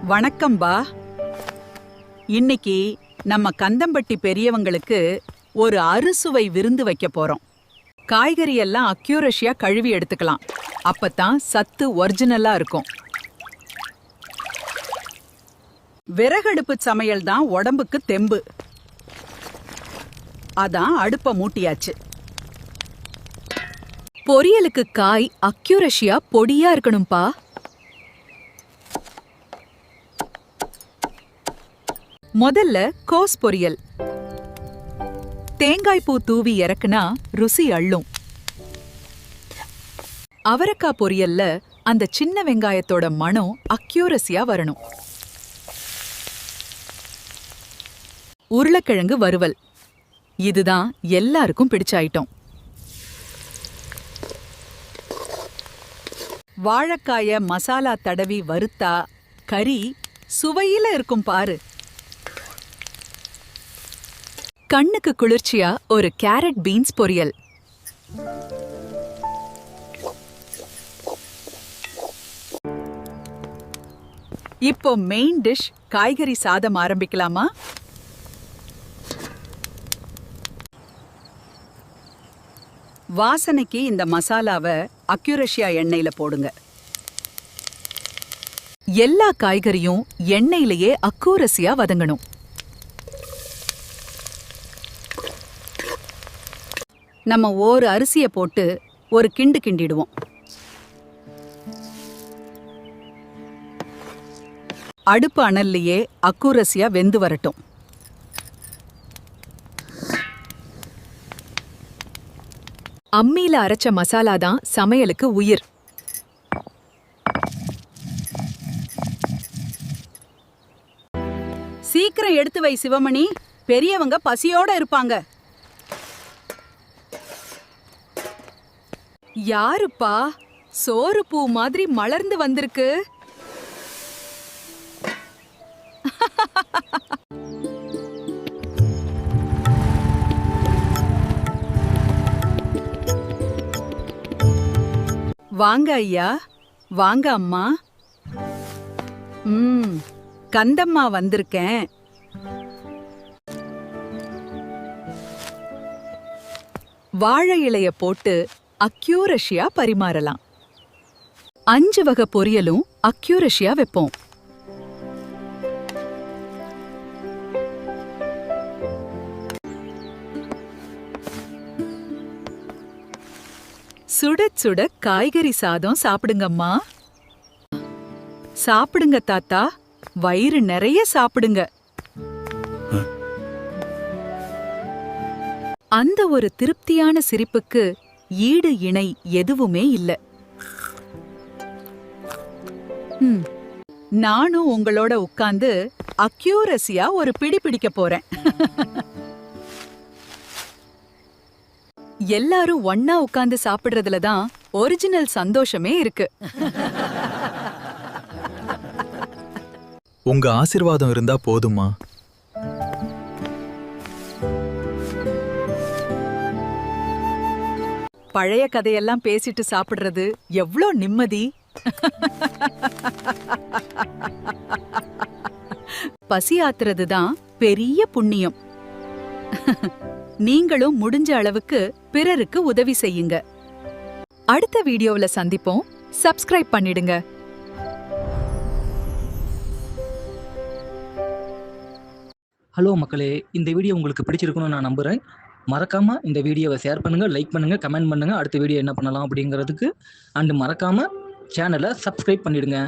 வணக்கம் பா. இன்னைக்கு நம்ம கந்தம்பட்டி பெரியவங்களுக்கு ஒரு அறுசுவை விருந்து வைக்க போறோம். காய்கறி எல்லாம் அக்யூரேஷியா கழுவி எடுத்துக்கலாம். அப்பதான் சத்து ஒரிஜினலா இருக்கும். விறகடுப்பு சமையல் தான் உடம்புக்கு தெம்பு. அதான் அடுப்ப மூட்டியாச்சு. பொரியலுக்கு காய் அக்யூரேஷியா பொடியா இருக்கணும்பா. முதல்ல கோஸ் பொரியல். தேங்காய் பூ தூவி இறக்குனா ருசி அள்ளும். அவரக்காய் பொரியல்ல அந்த சின்ன வெங்காயத்தோட மணம் அக்யூரஸியா வரணும். உருளைக்கிழங்கு வறுவல். இதுதான் எல்லாருக்கும் பிடிச்ச ஐட்டம். வாழைக்காய மசாலா தடவி வறுத்தா கறி சுவையில இருக்கும் பாரு. கண்ணுக்கு குளிர்ச்சியா ஒரு கேரட் பீன்ஸ் பொரியல். இப்போ மெயின் டிஷ் காய்கறி சாதம் ஆரம்பிக்கலாமா? வாசனைக்கு இந்த மசாலாவை அக்யூரேஷியா எண்ணெயில போடுங்க. எல்லா காய்கறியும் எண்ணெயிலேயே அக்யூரஸியா வதங்கணும். நம்ம ஒரு அரிசியை போட்டு ஒரு கிண்டு கிண்டிடுவோம். அடுப்பு அனல்லையே அக்யூரஸியா வெந்து வரட்டும். அம்மியில அரைச்ச மசாலா தான் சமையலுக்கு உயிர். சீக்கிரம் எடுத்து வை சிவமணி, பெரியவங்க பசியோட இருப்பாங்க. யாருப்பா சோறு பூ மாதிரி மலர்ந்து வந்திருக்கு? வாங்க ஐயா, வாங்க அம்மா. கந்தம்மா வந்திருக்கேன். வாழை இலைய போட்டு அக்யூரேஷியா பரிமாறலாம். 5 வகை பொரியலும் அக்யூரேஷியா வைப்போம். சுட சுட காய்கறி சாதம் சாப்பிடுங்கம்மா. சாப்பிடுங்க தாத்தா, வயிறு நிறைய சாப்பிடுங்க. அந்த ஒரு திருப்தியான சிரிப்புக்கு ஈடு இணை எதுவுமே இல்ல. நானும் உங்களோட உட்கார்ந்து அக்யூரஸியா ஒரு பிடி பிடிக்க போறேன். எல்லாரும் ஒன்னா உட்கார்ந்து சாப்பிடுறதுல தான் ஒரிஜினல் சந்தோஷமே இருக்கு. உங்க ஆசீர்வாதம் இருந்தா போதுமா? பழைய கதையெல்லாம் பேசிட்டு சாப்பிடுறது எவ்ளோ நிம்மதி. பசி ஆத்துறது தான் பெரிய புண்ணியம். நீங்களும் முடிஞ்ச அளவுக்கு பிறருக்கு உதவி செய்யுங்க. அடுத்த வீடியோவுல சந்திப்போம். சப்ஸ்கிரைப் பண்ணிடுங்க. ஹலோ மக்களே, இந்த வீடியோ உங்களுக்கு பிடிச்சிருக்குன்னு நான் நம்புகிறேன். மறக்காமல் இந்த வீடியோவை ஷேர் பண்ணுங்கள், லைக் பண்ணுங்கள், கமெண்ட் பண்ணுங்கள். அடுத்த வீடியோ என்ன பண்ணலாம் அப்படிங்கிறதுக்கு. அண்டு மறக்காமல் சேனலை சப்ஸ்கிரைப் பண்ணிவிடுங்க.